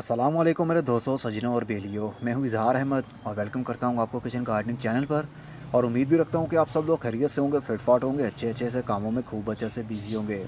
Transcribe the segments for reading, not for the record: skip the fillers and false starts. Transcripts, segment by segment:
अस्सलामुअलैकुम मेरे दोस्तों, सजनों और बेलियों। मैं हूं इजहार अहमद और वेलकम करता हूं आपको किचन गार्डनिंग चैनल पर। और उम्मीद भी रखता हूं कि आप सब लोग खैरियत से होंगे, फिटफाट होंगे, अच्छे अच्छे से कामों में खूब अच्छे से बिजी होंगे।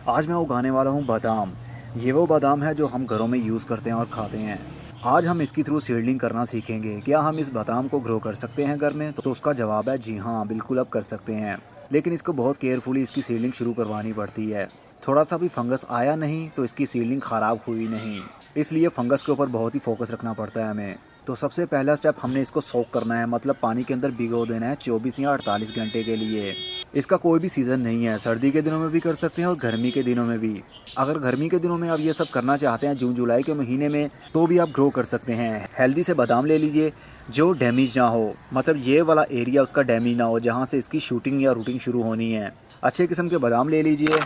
आज मैं उगाने वाला हूं बादाम। ये वो बादाम है जो हम घरों में यूज़ करते हैं और खाते हैं। आज हम इसकी थ्रू सीडलिंग करना सीखेंगे। क्या हम इस बादाम को ग्रो कर सकते हैं घर में? तो उसका जवाब है जी हाँ, बिल्कुल अब कर सकते हैं। लेकिन इसको बहुत केयरफुली इसकी सीडलिंग शुरू करवानी पड़ती है। थोड़ा सा भी फंगस आया नहीं तो इसकी सीडलिंग ख़राब हुई नहीं। इसलिए फंगस के ऊपर बहुत ही फोकस रखना पड़ता है हमें। तो सबसे पहला स्टेप, हमने इसको सोक करना है, मतलब पानी के अंदर भिगो देना है 24 या 48 घंटे के लिए। इसका कोई भी सीज़न नहीं है, सर्दी के दिनों में भी कर सकते हैं और गर्मी के दिनों में भी। अगर गर्मी के दिनों में आप ये सब करना चाहते हैं जून जुलाई के महीने में, तो भी आप ग्रो कर सकते हैं। हेल्दी से बादाम ले लीजिए जो डैमेज ना हो, मतलब ये वाला एरिया उसका डैमेज ना हो जहाँ से इसकी शूटिंग या रूटिंग शुरू होनी है। अच्छे किस्म के बादाम ले लीजिए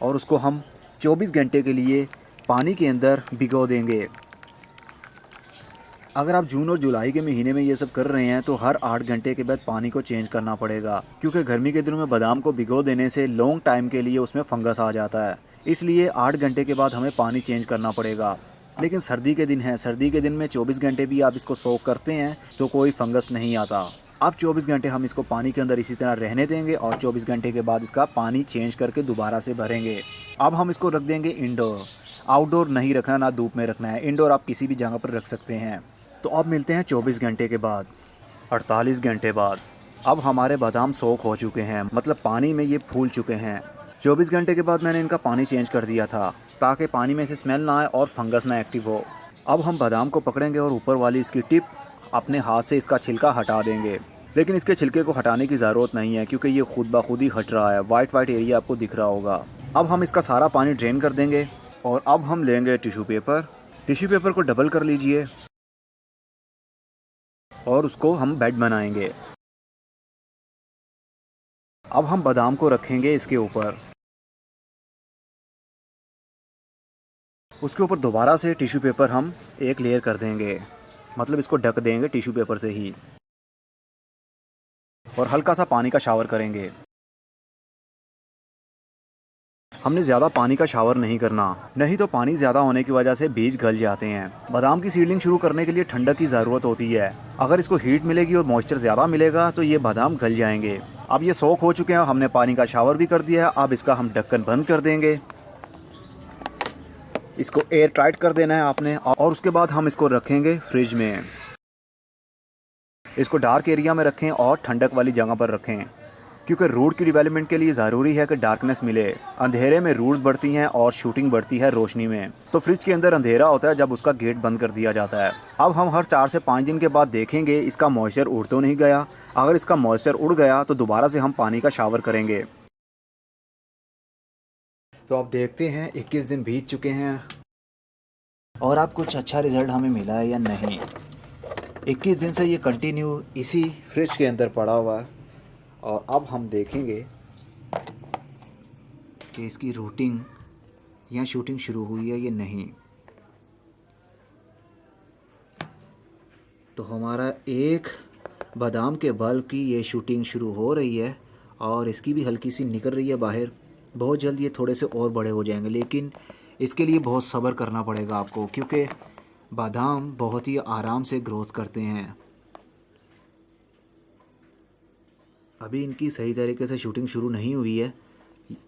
और उसको हम 24 घंटे के लिए पानी के अंदर भिगो देंगे। अगर आप जून और जुलाई के महीने में ये सब कर रहे हैं तो हर 8 घंटे के बाद पानी को चेंज करना पड़ेगा, क्योंकि गर्मी के दिनों में बादाम को भिगो देने से लॉन्ग टाइम के लिए उसमें फंगस आ जाता है। इसलिए 8 घंटे के बाद हमें पानी चेंज करना पड़ेगा। लेकिन सर्दी के दिन है, सर्दी के दिन में 24 घंटे भी आप इसको सोक करते हैं तो कोई फंगस नहीं आता। अब 24 घंटे हम इसको पानी के अंदर इसी तरह रहने देंगे और 24 घंटे के बाद इसका पानी चेंज करके दोबारा से भरेंगे। अब हम इसको रख देंगे इंडोर। आउटडोर नहीं रखना, ना धूप में रखना है। इंडोर आप किसी भी जगह पर रख सकते हैं। तो अब मिलते हैं 24 घंटे के बाद, 48 घंटे बाद। अब हमारे बादाम सोख हो चुके हैं, मतलब पानी में ये फूल चुके हैं। 24 घंटे के बाद मैंने इनका पानी चेंज कर दिया था ताकि पानी में से स्मेल ना आए और फंगस ना एक्टिव हो। अब हम बादाम को पकड़ेंगे और ऊपर वाली इसकी टिप अपने हाथ से इसका छिलका हटा देंगे। लेकिन इसके छिलके को हटाने की ज़रूरत नहीं है क्योंकि ये खुद ब खुद ही हट रहा है। वाइट वाइट एरिया आपको दिख रहा होगा। अब हम इसका सारा पानी ड्रेन कर देंगे और अब हम लेंगे टिश्यू पेपर। टिश्यू पेपर को डबल कर लीजिए और उसको हम बेड बनाएंगे। अब हम बादाम को रखेंगे इसके ऊपर। उसके ऊपर दोबारा से टिश्यू पेपर हम एक लेयर कर देंगे, मतलब इसको ढक देंगे टिश्यू पेपर से ही। और हल्का सा पानी का शावर करेंगे। हमने ज़्यादा पानी का शावर नहीं करना, नहीं तो पानी ज़्यादा होने की वजह से बीज गल जाते हैं। बादाम की सीडलिंग शुरू करने के लिए ठंडक की ज़रूरत होती है। अगर इसको हीट मिलेगी और मॉइस्चर ज़्यादा मिलेगा तो ये बादाम गल जाएंगे। अब ये सोख हो चुके हैं, हमने पानी का शावर भी कर दिया है। अब इसका हम ढक्कन बंद कर देंगे। इसको एयर टाइट कर देना है आपने। और उसके बाद हम इसको रखेंगे फ्रिज में। इसको डार्क एरिया में रखें और ठंडक वाली जगह पर रखें, क्योंकि रूट की डेवलपमेंट के लिए ज़रूरी है कि डार्कनेस मिले। अंधेरे में रूट्स बढ़ती हैं और शूटिंग बढ़ती है रोशनी में। तो फ्रिज के अंदर अंधेरा होता है जब उसका गेट बंद कर दिया जाता है। अब हम हर 4 से 5 दिन के बाद देखेंगे इसका मॉइस्चर उड़ तो नहीं गया। अगर इसका मॉइस्चर उड़ गया तो दोबारा से हम पानी का शावर करेंगे। तो आप देखते हैं 21 दिन बीत चुके हैं और अब कुछ अच्छा रिजल्ट हमें मिला है या नहीं। 21 दिन से ये कंटिन्यू इसी फ्रिज के अंदर पड़ा हुआ है और अब हम देखेंगे कि इसकी रूटिंग या शूटिंग शुरू हुई है या नहीं। तो हमारा एक बादाम के बल्ब की ये शूटिंग शुरू हो रही है और इसकी भी हल्की सी निकल रही है बाहर। बहुत जल्द ये थोड़े से और बड़े हो जाएंगे, लेकिन इसके लिए बहुत सब्र करना पड़ेगा आपको, क्योंकि बादाम बहुत ही आराम से ग्रोथ करते हैं। अभी इनकी सही तरीके से शूटिंग शुरू नहीं हुई है।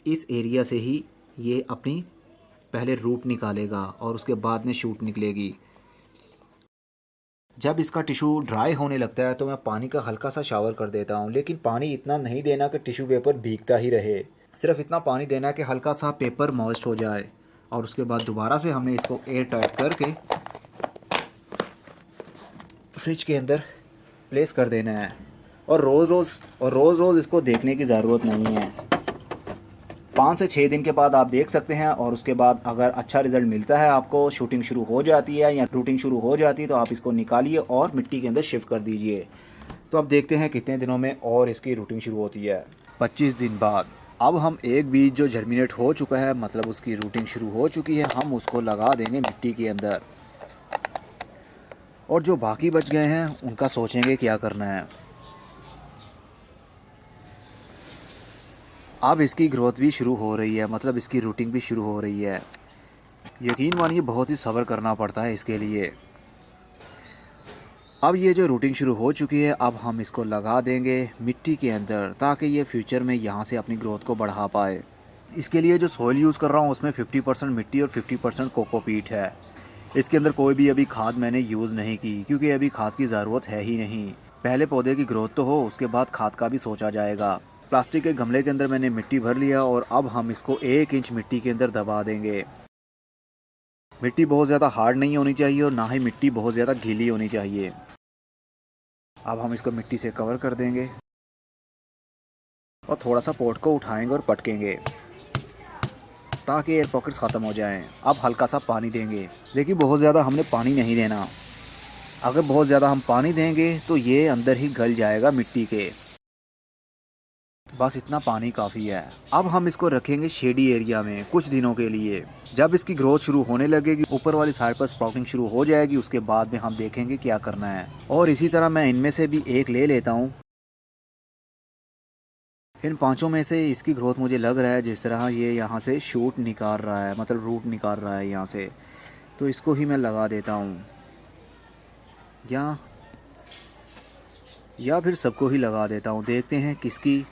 इस एरिया से ही ये अपनी पहले रूट निकालेगा और उसके बाद में शूट निकलेगी। जब इसका टिश्यू ड्राई होने लगता है तो मैं पानी का हल्का सा शावर कर देता हूँ, लेकिन पानी इतना नहीं देना कि टिश्यू पेपर भीगता ही रहे। सिर्फ इतना पानी देना कि हल्का सा पेपर मॉइस्ट हो जाए। और उसके बाद दोबारा से हमें इसको एयर टाइट करके फ्रिज के अंदर प्लेस कर देना है। और रोज़ रोज़ इसको देखने की ज़रूरत नहीं है। 5 से 6 दिन के बाद आप देख सकते हैं और उसके बाद अगर अच्छा रिज़ल्ट मिलता है, आपको शूटिंग शुरू हो जाती है या रूटिंग शुरू हो जाती है, तो आप इसको निकालिए और मिट्टी के अंदर शिफ्ट कर दीजिए। तो अब देखते हैं कितने दिनों में और इसकी रूटिंग शुरू होती है। 25 दिन बाद अब हम एक बीज जो जर्मिनेट हो चुका है, मतलब उसकी रूटिंग शुरू हो चुकी है, हम उसको लगा देंगे मिट्टी के अंदर। और जो बाकी बच गए हैं उनका सोचेंगे क्या करना है। अब इसकी ग्रोथ भी शुरू हो रही है, मतलब इसकी रूटिंग भी शुरू हो रही है। यकीन मानिए बहुत ही सब्र करना पड़ता है इसके लिए। अब ये जो रूटिंग शुरू हो चुकी है, अब हम इसको लगा देंगे मिट्टी के अंदर ताकि ये फ्यूचर में यहाँ से अपनी ग्रोथ को बढ़ा पाए। इसके लिए जो सॉइल यूज़ कर रहा हूँ उसमें 50% मिट्टी और 50% कोकोपीट है। इसके अंदर कोई भी अभी खाद मैंने यूज़ नहीं की क्योंकि अभी खाद की ज़रूरत है ही नहीं। पहले पौधे की ग्रोथ तो हो, उसके बाद खाद का भी सोचा जाएगा। प्लास्टिक के गमले के अंदर मैंने मिट्टी भर लिया और अब हम इसको 1 इंच मिट्टी के अंदर दबा देंगे। मिट्टी बहुत ज़्यादा हार्ड नहीं होनी चाहिए और ना ही मिट्टी बहुत ज़्यादा गीली होनी चाहिए। अब हम इसको मिट्टी से कवर कर देंगे और थोड़ा सा पॉट को उठाएंगे और पटकेंगे ताकि एयर पॉकेट्स ख़त्म हो जाएं। अब हल्का सा पानी देंगे, लेकिन बहुत ज़्यादा हमने पानी नहीं देना। अगर बहुत ज़्यादा हम पानी देंगे तो ये अंदर ही गल जाएगा मिट्टी के। बस इतना पानी काफ़ी है। अब हम इसको रखेंगे शेडी एरिया में कुछ दिनों के लिए। जब इसकी ग्रोथ शुरू होने लगेगी, ऊपर वाली साइड पर स्प्राउटिंग शुरू हो जाएगी, उसके बाद में हम देखेंगे क्या करना है। और इसी तरह मैं इनमें से भी एक ले लेता हूँ। इन पांचों में से इसकी ग्रोथ मुझे लग रहा है जिस तरह ये यहाँ से शूट निकाल रहा है, मतलब रूट निकाल रहा है यहाँ से, तो इसको ही मैं लगा देता हूँ। या फिर सबको ही लगा देता हूँ। देखते हैं किसकी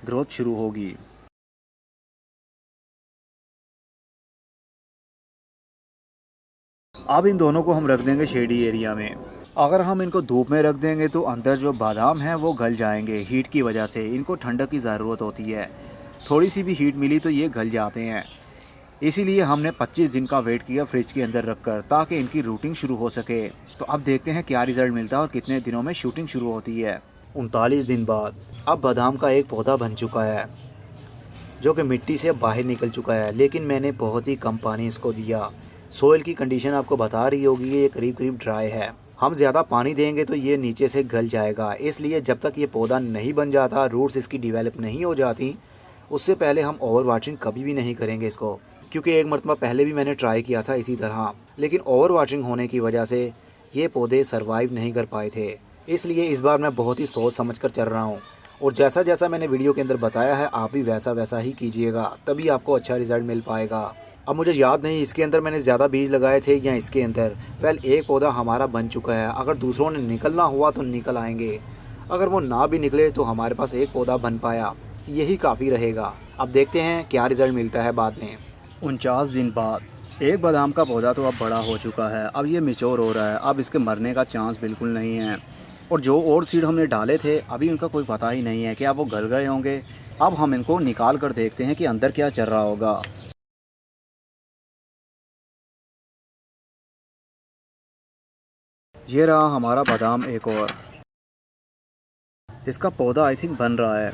ग्रोथ शुरू होगी। अब इन दोनों को हम रख देंगे शेडी एरिया में। अगर हम इनको धूप में रख देंगे तो अंदर जो बादाम हैं वो गल जाएंगे। हीट की वजह से इनको ठंडक की ज़रूरत होती है, थोड़ी सी भी हीट मिली तो ये गल जाते हैं। इसीलिए हमने 25 दिन का वेट किया फ्रिज के अंदर रखकर ताकि इनकी रूटिंग शुरू हो सके। तो अब देखते हैं क्या रिज़ल्ट मिलता है और कितने दिनों में शूटिंग शुरू होती है। 39 दिन बाद अब बादाम का एक पौधा बन चुका है जो कि मिट्टी से बाहर निकल चुका है, लेकिन मैंने बहुत ही कम पानी इसको दिया। सोइल की कंडीशन आपको बता रही होगी ये करीब करीब ड्राई है। हम ज़्यादा पानी देंगे तो ये नीचे से गल जाएगा, इसलिए जब तक ये पौधा नहीं बन जाता, रूट्स इसकी डेवलप नहीं हो जाती, उससे पहले हम ओवर वाटरिंग कभी भी नहीं करेंगे इसको। क्योंकि एक मरतबा पहले भी मैंने ट्राई किया था इसी तरह, लेकिन ओवर वाटरिंग होने की वजह से ये पौधे सर्वाइव नहीं कर पाए थे। इसलिए इस बार मैं बहुत ही सोच समझ कर चल रहा हूँ और जैसा जैसा मैंने वीडियो के अंदर बताया है आप भी वैसा वैसा ही कीजिएगा, तभी आपको अच्छा रिज़ल्ट मिल पाएगा। अब मुझे याद नहीं इसके अंदर मैंने ज़्यादा बीज लगाए थे या इसके अंदर। वेल, एक पौधा हमारा बन चुका है। अगर दूसरों ने निकलना हुआ तो निकल आएंगे, अगर वो ना भी निकले तो हमारे पास एक पौधा बन पाया, यही काफ़ी रहेगा। अब देखते हैं क्या रिज़ल्ट मिलता है बाद में। 49 दिन बाद एक बादाम का पौधा तो अब बड़ा हो चुका है, अब ये मैच्योर हो रहा है। अब इसके मरने का चांस बिल्कुल नहीं है। और जो और सीड हमने डाले थे अभी उनका कोई पता ही नहीं है कि अब वो गल गए होंगे। अब हम इनको निकाल कर देखते हैं कि अंदर क्या चल रहा होगा। ये रहा हमारा बादाम एक और। इसका पौधा आई थिंक बन रहा है,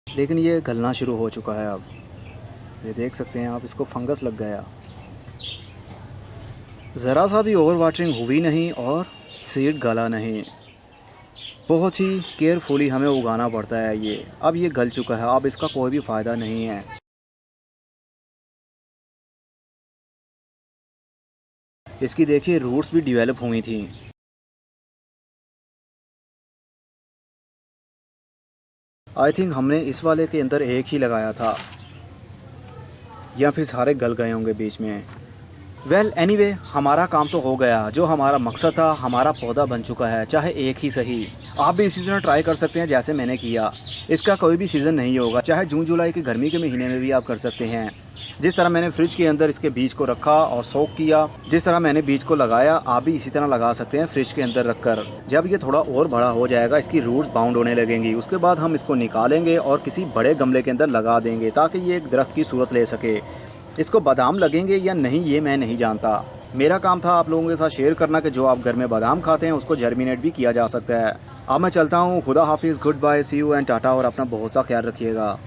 लेकिन ये गलना शुरू हो चुका है। अब ये देख सकते हैं आप, इसको फंगस लग गया। ज़रा सा भी ओवर वाटरिंग हुई नहीं और सीड गला नहीं। बहुत ही केयरफुली हमें उगाना पड़ता है ये। अब ये गल चुका है, अब इसका कोई भी फ़ायदा नहीं है। इसकी देखिए रूट्स भी डेवलप हुई थी। आई थिंक हमने इस वाले के अंदर एक ही लगाया था या फिर सारे गल गए होंगे बीच में। वेल एनीवे, हमारा काम तो हो गया। जो हमारा मकसद था, हमारा पौधा बन चुका है, चाहे एक ही सही। आप भी इसी तरह ट्राई कर सकते हैं जैसे मैंने किया। इसका कोई भी सीज़न नहीं होगा, चाहे जून जुलाई की गर्मी के महीने में भी आप कर सकते हैं। जिस तरह मैंने फ्रिज के अंदर इसके बीज को रखा और सोक किया, जिस तरह मैंने बीज को लगाया, आप भी इसी तरह लगा सकते हैं फ्रिज के अंदर रखकर। जब ये थोड़ा और बड़ा हो जाएगा, इसकी रूट्स बाउंड होने लगेंगी, उसके बाद हम इसको निकालेंगे और किसी बड़े गमले के अंदर लगा देंगे ताकि ये एक दरख्त की सूरत ले सके। इसको बादाम लगेंगे या नहीं ये मैं नहीं जानता। मेरा काम था आप लोगों के साथ शेयर करना कि जो आप घर में बादाम खाते हैं उसको जर्मिनेट भी किया जा सकता है। अब मैं चलता हूँ। खुदा हाफिज़, good bye, see you and tata, और अपना बहुत सा ख्याल रखिएगा।